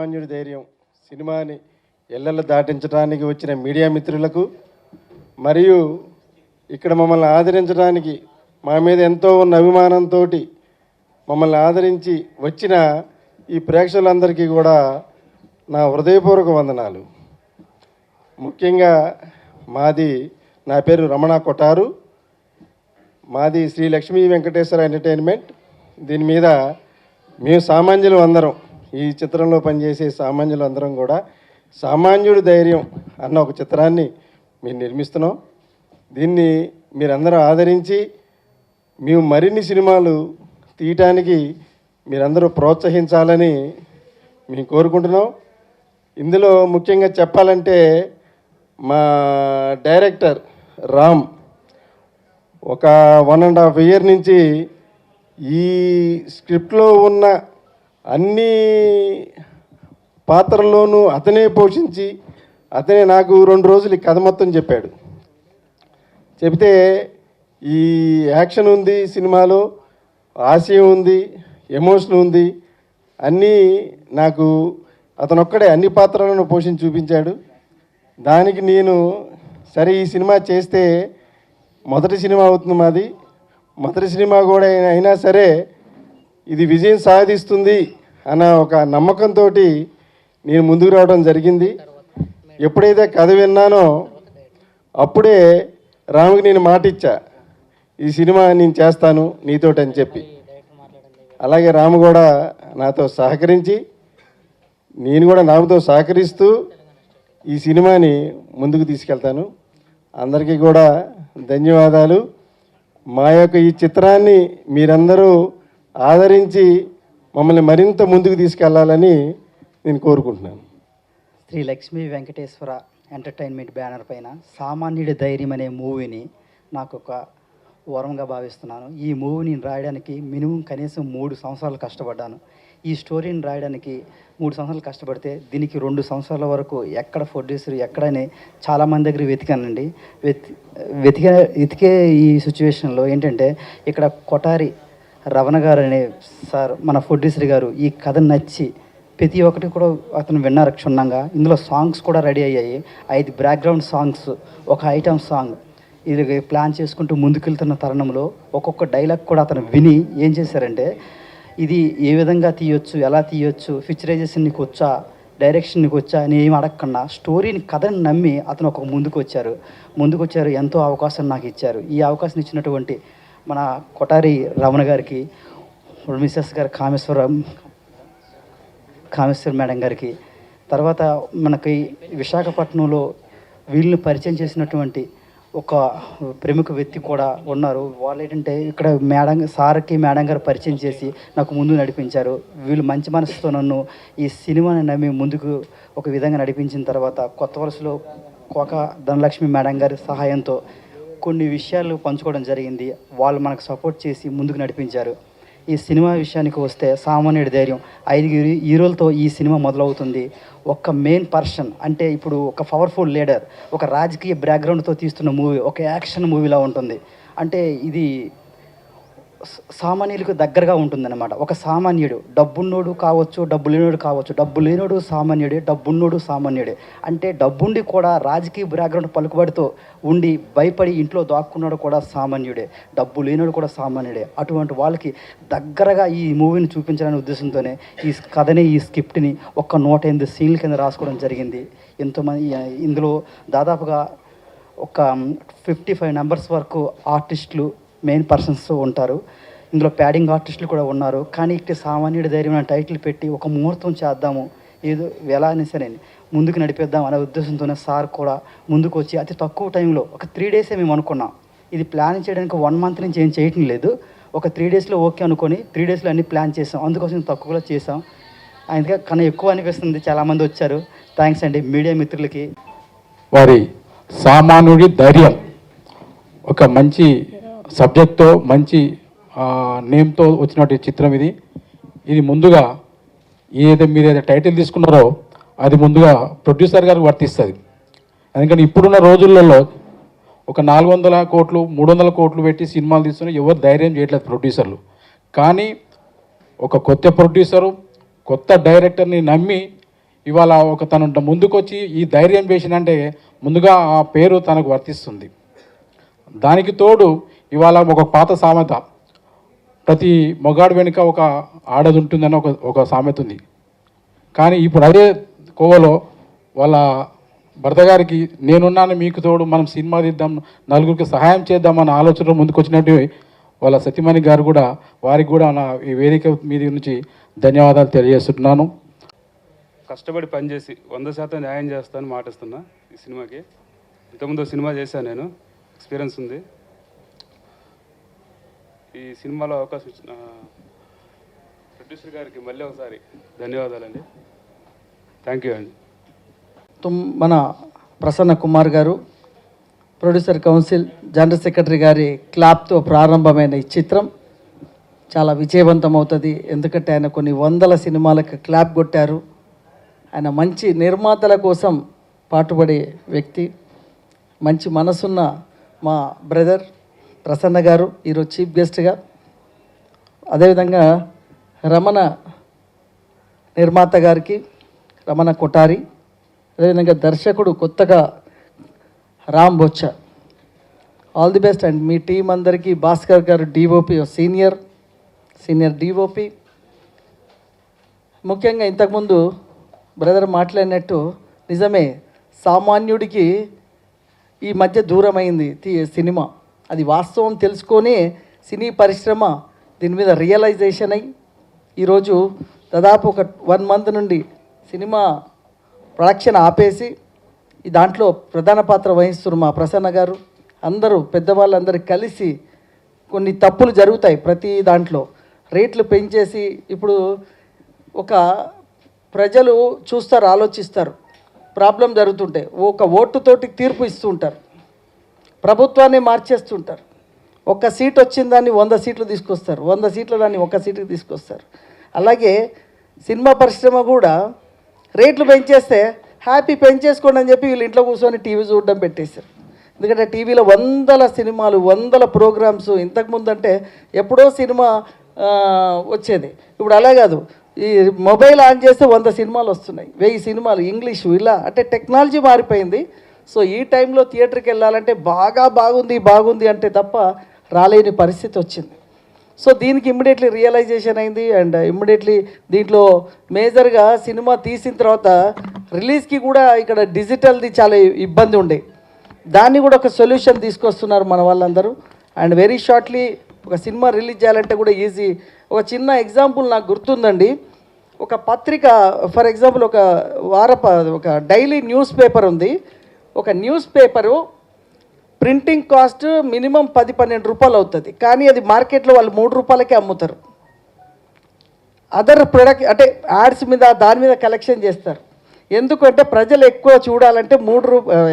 సామాన్యుడి ధైర్యం సినిమాని ఎల్లెల్ల దాటించడానికి వచ్చిన మీడియా మిత్రులకు మరియు ఇక్కడ మమ్మల్ని ఆదరించడానికి మా మీద ఎంతో ఉన్న అభిమానంతో మమ్మల్ని ఆదరించి వచ్చిన ఈ ప్రేక్షకులందరికీ కూడా నా హృదయపూర్వక వందనాలు. ముఖ్యంగా నా పేరు రమణ కొటారు, మాది శ్రీ లక్ష్మీ వెంకటేశ్వర ఎంటర్టైన్మెంట్. దీని మీద మేము సామాన్యులు అందరం, ఈ చిత్రంలో పనిచేసే సామాన్యులు అందరం కూడా సామాన్యుడి ధైర్యం అన్న ఒక చిత్రాన్ని మేము నిర్మిస్తున్నాం. దీన్ని మీరందరూ ఆదరించి మేము మరిన్ని సినిమాలు తీయటానికి మీరందరూ ప్రోత్సహించాలని మేము కోరుకుంటున్నాం. ఇందులో ముఖ్యంగా చెప్పాలంటే మా డైరెక్టర్ రామ్ ఒక 1.5 ఇయర్ నుంచి ఈ స్క్రిప్ట్లో ఉన్న అన్ని పాత్రల్లోనూ అతనే పోషించి అతనే నాకు 2 రోజులు ఈ కథ మొత్తం చెప్పాడు. చెబితే ఈ యాక్షన్ ఉంది సినిమాలో, ఆశయం ఉంది, ఎమోషన్ ఉంది, అన్నీ నాకు అతనొక్కడే అన్ని పాత్రలను పోషించి చూపించాడు. దానికి నేను సరే ఈ సినిమా చేస్తే మొదటి సినిమా అవుతుంది మాది, మొదటి సినిమా కూడా అయినా సరే ఇది విజయం సాధిస్తుంది అన్న ఒక నమ్మకంతో నేను ముందుకు రావడం జరిగింది. ఎప్పుడైతే కథ విన్నానో అప్పుడే రాముకి నేను మాట ఇచ్చా, ఈ సినిమా నేను చేస్తాను నీతోటి అని చెప్పి. అలాగే రాము కూడా నాతో సహకరించి, నేను కూడా రాముతో సహకరిస్తూ ఈ సినిమాని ముందుకు తీసుకెళ్తాను. అందరికీ కూడా ధన్యవాదాలు. మా యొక్క ఈ చిత్రాన్ని మీరందరూ ఆదరించి మమ్మల్ని మరింత ముందుకు తీసుకెళ్లాలని నేను కోరుకుంటున్నాను. శ్రీ లక్ష్మీ వెంకటేశ్వర ఎంటర్టైన్మెంట్ బ్యానర్ పైన సామాన్యుడి ధైర్యం అనే మూవీని నాకు ఒక వరంగా భావిస్తున్నాను. ఈ మూవీని రాయడానికి మినిమం కనీసం 3 సంవత్సరాలు కష్టపడ్డాను. ఈ స్టోరీని రాయడానికి 3 సంవత్సరాలు కష్టపడితే దీనికి 2 సంవత్సరాల వరకు ఎక్కడ ప్రొడ్యూసర్ ఎక్కడని చాలామంది దగ్గర వెతికానండి. వెతికే ఈ సిచ్యువేషన్లో ఏంటంటే ఇక్కడ కొటారి రమణ గారు అనే సార్ మన ప్రొడ్యూసర్ గారు ఈ కథ నచ్చి ప్రతి ఒక్కటి కూడా అతను విన్నారు క్షుణ్ణంగా. ఇందులో సాంగ్స్ కూడా రెడీ అయ్యాయి. 5 బ్యాక్గ్రౌండ్ సాంగ్స్, ఒక ఐటమ్ సాంగ్, ఇది ప్లాన్ చేసుకుంటూ ముందుకెళ్తున్న తరుణంలో ఒక్కొక్క డైలాగ్ కూడా అతను విని ఏం చేశారంటే ఇది ఏ విధంగా తీయొచ్చు, ఎలా తీయొచ్చు, పిక్చరైజేషన్ నీకు వచ్చా, డైరెక్షన్ నీకు వచ్చా అని ఏమి అడగకుండా స్టోరీని కథని నమ్మి అతను ఒక ముందుకు వచ్చారు. ఎంతో అవకాశం నాకు ఇచ్చారు. ఈ అవకాశం ఇచ్చినటువంటి మన కొటారి రమణ గారికి, మిసెస్ గారు కామేశ్వర మేడం గారికి, తర్వాత మనకి విశాఖపట్నంలో వీళ్ళని పరిచయం చేసినటువంటి ఒక ప్రముఖ వ్యక్తి కూడా ఉన్నారు. వాళ్ళు ఏంటంటే ఇక్కడ మేడం గారు పరిచయం చేసి నాకు ముందు నడిపించారు. వీళ్ళు మంచి మనసుతో నన్ను ఈ సినిమాని నమ్మి ముందుకు ఒక విధంగా నడిపించిన తర్వాత కొత్త వలసలో కోక ధనలక్ష్మి మేడం గారి సహాయంతో కొన్ని విషయాలు పంచుకోవడం జరిగింది. వాళ్ళు మనకు సపోర్ట్ చేసి ముందుకు నడిపించారు. ఈ సినిమా విషయానికి వస్తే సామాన్యుడి ధైర్యం 5 హీరోలతో ఈ సినిమా మొదలవుతుంది. ఒక మెయిన్ పర్సన్ అంటే ఇప్పుడు ఒక పవర్ఫుల్ లీడర్, ఒక రాజకీయ బ్యాక్గ్రౌండ్తో తీస్తున్న మూవీ, ఒక యాక్షన్ మూవీలా ఉంటుంది. అంటే ఇది సామాన్యులకు దగ్గరగా ఉంటుందన్నమాట. ఒక సామాన్యుడు డబ్బున్నోడు కావచ్చు, డబ్బు లేనోడు కావచ్చు, డబ్బు లేనోడు సామాన్యుడే, డబ్బున్నోడు సామాన్యుడే. అంటే డబ్బుండి కూడా రాజకీయ బ్యాక్గ్రౌండ్ పలుకుబడితో ఉండి భయపడి ఇంట్లో దాక్కున్నాడు కూడా సామాన్యుడే, డబ్బు లేనోడు కూడా సామాన్యుడే. అటువంటి వాళ్ళకి దగ్గరగా ఈ మూవీని చూపించాలనే ఉద్దేశంతోనే ఈ కథని, ఈ స్క్రిప్ట్ని ఒక 108 సీన్ల కింద రాసుకోవడం జరిగింది. ఎంతోమంది ఇందులో దాదాపుగా ఒక 55 మెంబర్స్ వరకు ఆర్టిస్టులు, మెయిన్ పర్సన్స్ ఉంటారు. ఇందులో ప్యాడింగ్ ఆర్టిస్టులు కూడా ఉన్నారు. కానీ ఇక్కడ సామాన్యుడి ధైర్యం అనే టైటిల్ పెట్టి ఒక ముహూర్తం చేద్దాము, ఏదో ఎలా అని సరే ముందుకు నడిపిద్దాం అనే ఉద్దేశంతోనే సార్ కూడా ముందుకు వచ్చి అతి తక్కువ టైంలో ఒక 3 డేసే మేము అనుకున్నాం. ఇది ప్లాన్ చేయడానికి 1 మంత్ నుంచి ఏం చేయటం లేదు. ఒక 3 డేస్లో ఓకే అనుకొని 3 డేస్లో అన్ని ప్లాన్ చేసాం. అందుకోసం తక్కువలో చేసాం. అందుకే కన్నా ఎక్కువ అనిపిస్తుంది. చాలామంది వచ్చారు. థ్యాంక్స్ అండి మీడియా మిత్రులకి. వారి సామాన్యుడి ధైర్యం ఒక మంచి సబ్జెక్ట్తో, మంచి నేమ్తో వచ్చినటువంటి చిత్రం ఇది. ఇది ముందుగా మీరు ఏదైతే టైటిల్ తీసుకున్నారో అది ముందుగా ప్రొడ్యూసర్ గారికి వర్తిస్తుంది. ఎందుకంటే ఇప్పుడున్న రోజులలో ఒక 400 కోట్లు 300 కోట్లు పెట్టి సినిమాలు తీస్తున్నా ఎవరు ధైర్యం చేయట్లేదు ప్రొడ్యూసర్లు. కానీ ఒక కొత్త ప్రొడ్యూసరు, కొత్త డైరెక్టర్ని నమ్మి ఇవాళ ఒక తను ముందుకొచ్చి ఈ ధైర్యం చేసిందంటే ముందుగా ఆ పేరు తనకు వర్తిస్తుంది. దానికి తోడు ఇవాళ ఒక పాత సామెత, ప్రతి మొగాడు వెనుక ఒక ఆడది ఉంటుందని ఒక సామెత ఉంది. కానీ ఇప్పుడు అదే కోవలో వాళ్ళ భర్త గారికి నేనున్నాను మీకు తోడు, మనం సినిమా తీద్దాం, నలుగురికి సహాయం చేద్దామన్న ఆలోచనలో ముందుకు వచ్చినట్టు వాళ్ళ సతీమణి గారు కూడా, వారికి కూడా నా ఈ వేదిక మీద నుంచి ధన్యవాదాలు తెలియజేస్తున్నాను. కష్టపడి పనిచేసి 100% న్యాయం చేస్తానని మాటిస్తున్నా ఈ సినిమాకి. ఇంతకుముందు సినిమా చేశాను, నేను ఎక్స్పీరియన్స్ ఉంది. ఈ సినిమాలో అవకాశం ఇచ్చిన ప్రొడ్యూసర్ గారికి మళ్ళీ ఒకసారి ధన్యవాదాలండి. థ్యాంక్ యూ అండి. మన ప్రసన్న కుమార్ గారు, ప్రొడ్యూసర్ కౌన్సిల్ జనరల్ సెక్రటరీ గారి క్లాప్తో ప్రారంభమైన ఈ చిత్రం చాలా విజయవంతం అవుతుంది. ఎందుకంటే ఆయన కొన్ని వందల సినిమాలకు క్లాప్ కొట్టారు. ఆయన మంచి నిర్మాతల కోసం పాటుపడే వ్యక్తి, మంచి మనసున్న మా బ్రదర్ ప్రసన్న గారు ఈరోజు చీఫ్ గెస్ట్గా, అదేవిధంగా రమణ నిర్మాత గారికి, రమణ కొఠారి, అదేవిధంగా దర్శకుడు కొత్తగా Ram Bocha, all the best. And మీ టీం అందరికీ, భాస్కర్ గారు డిఓపి, సీనియర్ డిఓపి. ముఖ్యంగా ఇంతకుముందు బ్రదర్ మాట్లాడినట్టు నిజమే, సామాన్యుడికి ఈ మధ్య దూరమైంది సినిమా. అది వాస్తవం తెలుసుకొని సినీ పరిశ్రమ దీని మీద రియలైజేషన్ అయ్యి ఈరోజు దాదాపు ఒక 1 month నుండి సినిమా ప్రొడక్షన్ ఆపేసి ఈ దాంట్లో ప్రధాన పాత్ర వహిస్తున్న మా ప్రసన్న గారు, అందరూ పెద్దవాళ్ళందరూ కలిసి, కొన్ని తప్పులు జరుగుతాయి ప్రతి దాంట్లో, రేట్లు పెంచేసి ఇప్పుడు ఒక ప్రజలు చూస్తారు, ఆలోచిస్తారు, ప్రాబ్లం జరుగుతుంటే ఒక ఓటుతోటి తీర్పు ఇస్తూ ఉంటారు, ప్రభుత్వాన్ని మార్చేస్తుంటారు. ఒక్క సీట్ వచ్చిన దాన్ని 100 సీట్లు తీసుకొస్తారు, 100 సీట్ల దాన్ని 1 సీటుకి తీసుకొస్తారు. అలాగే సినిమా పరిశ్రమ కూడా రేట్లు పెంచేస్తే హ్యాపీ పెంచేసుకోండి అని చెప్పి వీళ్ళు ఇంట్లో కూర్చొని టీవీ చూడడం పెట్టేశారు. ఎందుకంటే టీవీలో వందల సినిమాలు, వందల ప్రోగ్రామ్స్. ఇంతకుముందు అంటే ఎప్పుడో సినిమా వచ్చేది, ఇప్పుడు అలా కాదు. ఈ మొబైల్ ఆన్ చేస్తే 100 సినిమాలు వస్తున్నాయి, 1000 సినిమాలు ఇంగ్లీషు, ఇలా అంటే టెక్నాలజీ మారిపోయింది. సో ఈ టైంలో థియేటర్కి వెళ్ళాలంటే బాగుంది అంటే తప్ప రాలేని పరిస్థితి వచ్చింది. సో దీనికి ఇమ్మీడియట్లీ రియలైజేషన్ అయింది. అండ్ ఇమ్మీడియట్లీ దీంట్లో మేజర్గా సినిమా తీసిన తర్వాత రిలీజ్కి కూడా ఇక్కడ డిజిటల్ది చాలా ఇబ్బంది ఉండే, దాన్ని కూడా ఒక సొల్యూషన్ తీసుకొస్తున్నారు మన వాళ్ళందరూ. అండ్ వెరీ షార్ట్లీ ఒక సినిమా రిలీజ్ చేయాలంటే కూడా ఈజీ. ఒక చిన్న ఎగ్జాంపుల్ నాకు గుర్తుందండి. ఒక పత్రిక, ఫర్ ఎగ్జాంపుల్ ఒక డైలీ న్యూస్ పేపర్ ఉంది. ఒక news paper printing cost minimum 10-12 రూపాయలు అవుతుంది, కానీ అది మార్కెట్లో వాళ్ళు 3 రూపాయలకే అమ్ముతారు. అదర్ ప్రొడక్ట్ అంటే యాడ్స్ మీద దాని మీద కలెక్షన్ చేస్తారు. ఎందుకంటే ప్రజలు ఎక్కువ చూడాలంటే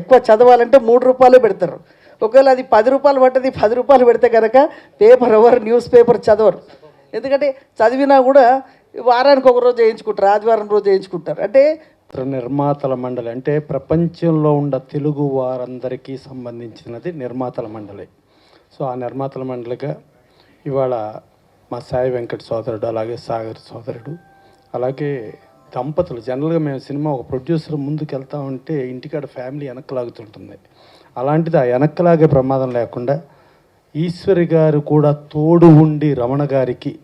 ఎక్కువ చదవాలంటే 3 రూపాయలే పెడతారు. ఒకవేళ అది 10 రూపాయలు పట్టది, 10 రూపాయలు పెడితే కనుక న్యూస్ పేపర్ చదవరు. ఎందుకంటే చదివినా కూడా వారానికి ఒక రోజు వేయించుకుంటారు, ఆదివారం రోజు వేయించుకుంటారు. అంటే నిర్మాతల మండలి అంటే ప్రపంచంలో ఉన్న తెలుగు వారందరికీ సంబంధించినది నిర్మాతల మండలి. సో ఆ నిర్మాతల మండలిగా ఇవాళ మా సాయి వెంకట సోదరుడు, అలాగే సాగర్ సోదరుడు, అలాగే దంపతులు. జనరల్గా మేము సినిమా ఒక ప్రొడ్యూసర్ ముందుకు వెళ్తా ఉంటే ఇంటికాడ ఫ్యామిలీ వెనక్కలాగుతుంటుంది. అలాంటిది ఆ వెనక్కలాగే ప్రమాదం లేకుండా ఈశ్వరి గారు కూడా తోడు ఉండి, రమణ గారికి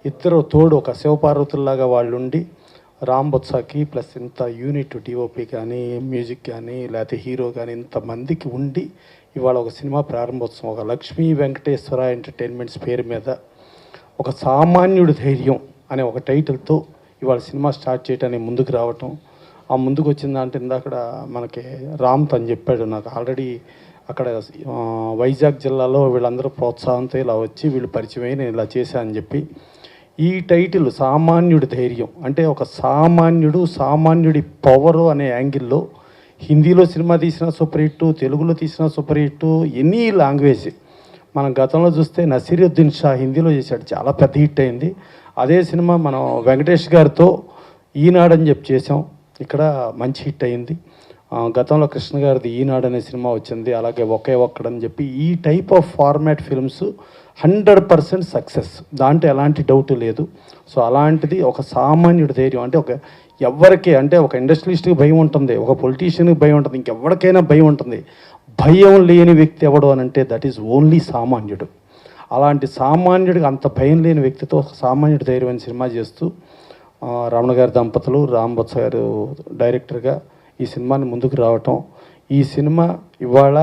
ఇద్దరు తోడు, ఒక శివపార్వతుల్లాగా వాళ్ళు ఉండి, రామ్ బొత్సాకి ప్లస్ ఇంత యూనిట్ డిఓపి కానీ, మ్యూజిక్ కానీ, లేకపోతే హీరో కానీ ఇంతమందికి ఉండి ఇవాళ ఒక సినిమా ప్రారంభోత్సవం, ఒక లక్ష్మీ వెంకటేశ్వర ఎంటర్టైన్మెంట్స్ పేరు మీద ఒక సామాన్యుడి ధైర్యం అనే ఒక టైటిల్తో ఇవాళ సినిమా స్టార్ట్ చేయడానికి ముందుకు రావటం. ఆ ముందుకు వచ్చిందంటే ఇందాక మనకి రామ్ తను చెప్పాడు నాకు, ఆల్రెడీ అక్కడ వైజాగ్ జిల్లాలో వీళ్ళందరూ ప్రోత్సాహంతో ఇలా వచ్చి వీళ్ళు పరిచయం నేను ఇలా చేశానని చెప్పి. ఈ టైటిల్ సామాన్యుడి ధైర్యం అంటే ఒక సామాన్యుడి పవరు అనే యాంగిల్లో హిందీలో సినిమా తీసిన సూపర్ హిట్, తెలుగులో తీసిన సూపర్ హిట్, ఎనీ లాంగ్వేజ్. మనం గతంలో చూస్తే నసీరుద్దీన్ షా హిందీలో చేశాడు, చాలా పెద్ద హిట్ అయింది. అదే సినిమా మనం వెంకటేష్ గారితో ఈనాడని చెప్పి చేసాం, ఇక్కడ మంచి హిట్ అయింది. గతంలో కృష్ణ గారిది ఈనాడు అనే సినిమా వచ్చింది, అలాగే ఒకే ఒక్కడని చెప్పి ఈ type of format films 100% success, దాంట్లో ఎలాంటి డౌట్ లేదు. సో అలాంటిది ఒక సామాన్యుడి ధైర్యం అంటే ఎవరికి అంటే ఒక ఇండస్ట్రియలిస్ట్కి భయం ఉంటుంది, ఒక పొలిటీషియన్కి భయం ఉంటుంది, ఇంకెవరికైనా భయం ఉంటుంది. భయం లేని వ్యక్తి ఎవడు అని అంటే దట్ ఈజ్ ఓన్లీ సామాన్యుడు. అలాంటి సామాన్యుడికి అంత భయం లేని వ్యక్తితో ఒక సామాన్యుడి ధైర్యం అనే సినిమా చేస్తూ రమణ గారి దంపతులు, రాంబొత్స గారు డైరెక్టర్గా ఈ సినిమాని ముందుకు రావటం, ఈ సినిమా ఇవాళ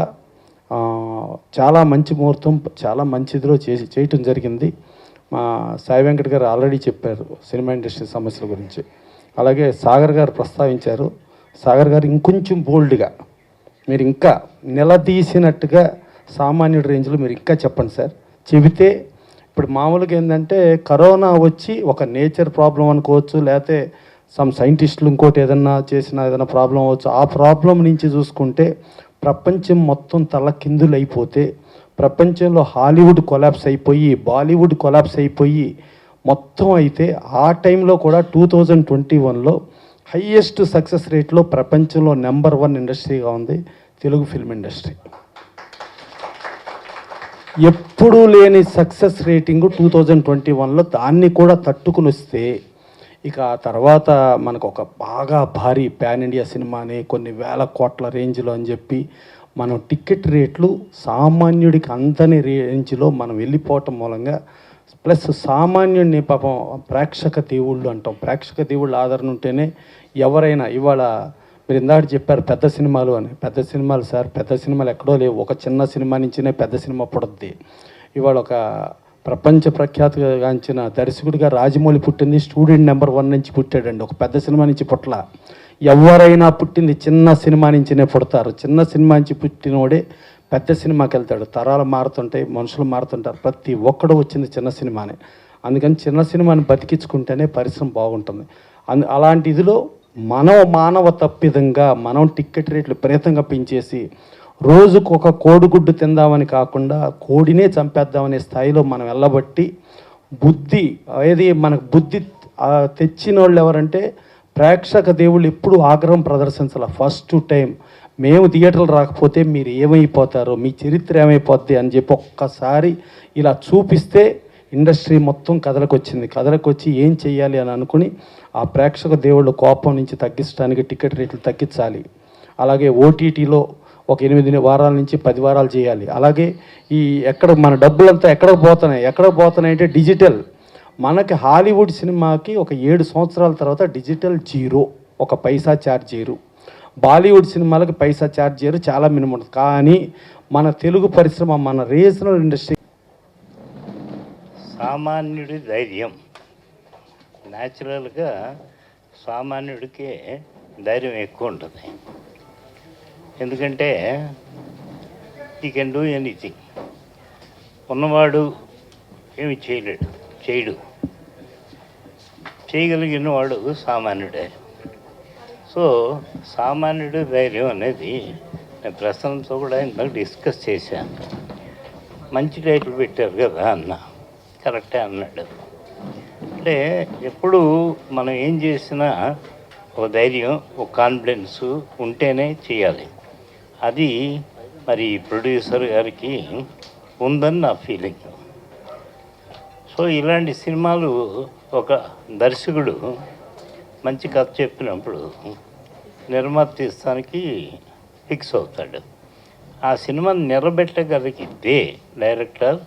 చాలా మంచి ముహూర్తం, చాలా మంచిదిలో చేయటం జరిగింది. మా సాయి వెంకట్ గారు ఆల్రెడీ చెప్పారు సినిమా ఇండస్ట్రీ సమస్యల గురించి. అలాగే సాగర్ గారు ప్రస్తావించారు. సాగర్ గారు ఇంకొంచెం బోల్డ్గా మీరు ఇంకా నిలదీసినట్టుగా సామాన్యుడి రేంజ్లో మీరు ఇంకా చెప్పండి సార్. చెబితే ఇప్పుడు మామూలుగా ఏంటంటే కరోనా వచ్చి ఒక నేచర్ ప్రాబ్లం అనుకోవచ్చు, లేకపోతే సమ్ సైంటిస్టులు ఇంకోటి ఏదన్నా ఏదైనా ప్రాబ్లం అవ్వచ్చు. ఆ ప్రాబ్లం నుంచి చూసుకుంటే ప్రపంచం మొత్తం తలకిందులు అయిపోతే, ప్రపంచంలో హాలీవుడ్ కొలాప్స్ అయిపోయి, బాలీవుడ్ కొలాప్స్ అయిపోయి మొత్తం అయితే ఆ టైంలో కూడా 2021లో హయ్యెస్ట్ సక్సెస్ రేట్లో ప్రపంచంలో నెంబర్ 1 ఇండస్ట్రీగా ఉంది తెలుగు ఫిల్మ్ ఇండస్ట్రీ. ఎప్పుడూ లేని సక్సెస్ రేటింగు 2021లో దాన్ని కూడా తట్టుకుని వస్తే, ఇక ఆ తర్వాత మనకు ఒక బాగా భారీ పాన్ ఇండియా సినిమాని కొన్ని వేల కోట్ల రేంజ్లో అని చెప్పి మనం టికెట్ రేట్లు సామాన్యుడికి అందని రేంజ్లో మనం వెళ్ళిపోవటం మూలంగా, ప్లస్ సామాన్యుడిని పాపం ప్రేక్షక దేవుళ్ళు అంటాం, ప్రేక్షక దేవుళ్ళ ఆదరణ ఉంటేనే ఎవరైనా ఇవాళ మీరు ఇందాక చెప్పారు పెద్ద సినిమాలు అని. పెద్ద సినిమాలు సార్, పెద్ద సినిమాలు ఎక్కడో లేవు. ఒక చిన్న సినిమా నుంచినే పెద్ద సినిమా పుడుద్ది. ఇవాళ ఒక ప్రపంచ ప్రఖ్యాతిగాంచిన దర్శకుడిగా రాజమౌళి పుట్టింది స్టూడెంట్ నెంబర్ 1 నుంచి పుట్టాడండి, ఒక పెద్ద సినిమా నుంచి పుట్ల. ఎవరైనా పుట్టింది చిన్న సినిమా నుంచినే పుడతారు. చిన్న సినిమా నుంచి పుట్టినోడే పెద్ద సినిమాకి వెళ్తాడు. తరాలు మారుతుంటాయి, మనుషులు మారుతుంటారు, ప్రతి ఒక్కడు వచ్చింది చిన్న సినిమానే. అందుకని చిన్న సినిమాని బతికించుకుంటేనే పరిశ్రమ బాగుంటుంది. అలాంటి ఇదిలో మనం మానవ తప్పిదంగా మనం టికెట్ రేట్లు విపరీతంగా పెంచేసి రోజుకు ఒక కోడిగుడ్డు తిందామని కాకుండా కోడినే చంపేద్దామనే స్థాయిలో మనం వెళ్ళబట్టి బుద్ధి ఏది మనకు బుద్ధి తెచ్చిన వాళ్ళు ఎవరంటే ప్రేక్షక దేవుళ్ళు ఎప్పుడు ఆగ్రహం ప్రదర్శించాల. ఫస్ట్ టైం మేము థియేటర్లు రాకపోతే మీరు ఏమైపోతారో, మీ చరిత్ర ఏమైపోద్ది అని చెప్పి ఒక్కసారి ఇలా చూపిస్తే ఇండస్ట్రీ మొత్తం కథలకొచ్చి ఏం చెయ్యాలి అని అనుకుని ఆ ప్రేక్షక దేవుళ్ళ కోపం నుంచి తగ్గించడానికి టికెట్ రేట్లు తగ్గించాలి. అలాగే ఓటీటీలో ఒక 8 వారాల నుంచి 10 వారాలు చేయాలి. అలాగే ఈ మన డబ్బులంతా ఎక్కడికి పోతున్నాయి అంటే డిజిటల్. మనకి హాలీవుడ్ సినిమాకి ఒక 7 సంవత్సరాల తర్వాత డిజిటల్ 0, ఒక పైసా ఛార్జ్ చేయరు. బాలీవుడ్ సినిమాలకి పైసా ఛార్జ్ చేయరు, చాలా మినిమం ఉంటుంది. కానీ మన తెలుగు పరిశ్రమ, మన రీజనల్ ఇండస్ట్రీ సామాన్యుడి ధైర్యం. న్యాచురల్గా సామాన్యుడికే ధైర్యం ఎక్కువ ఉంటుంది. ఎందుకంటే ఈ కెన్ డూ ఎనీథింగ్. ఉన్నవాడు ఏమి చేయడు, చేయగలిగిన వాడు సామాన్యుడే. సో సామాన్యుడి ధైర్యం అనేది నేను ప్రశ్నలతో కూడా ఇందాక డిస్కస్ చేశాను. మంచి టైటిల్ పెట్టారు కదా అన్న, కరెక్టే అన్నాడు. అంటే ఎప్పుడు మనం ఏం చేసినా ఒక ధైర్యం, ఒక కాన్ఫిడెన్స్ ఉంటేనే చేయాలి. అది మరి ప్రొడ్యూసర్ గారికి ఉందని నా ఫీలింగ్. సో ఇలాంటి సినిమాలు ఒక దర్శకుడు మంచి కథ చెప్పినప్పుడు నిర్మాత తీస్తానికి ఫిక్స్ అవుతాడు. ఆ సినిమాని నిలబెట్టగలిగితే డైరెక్టర్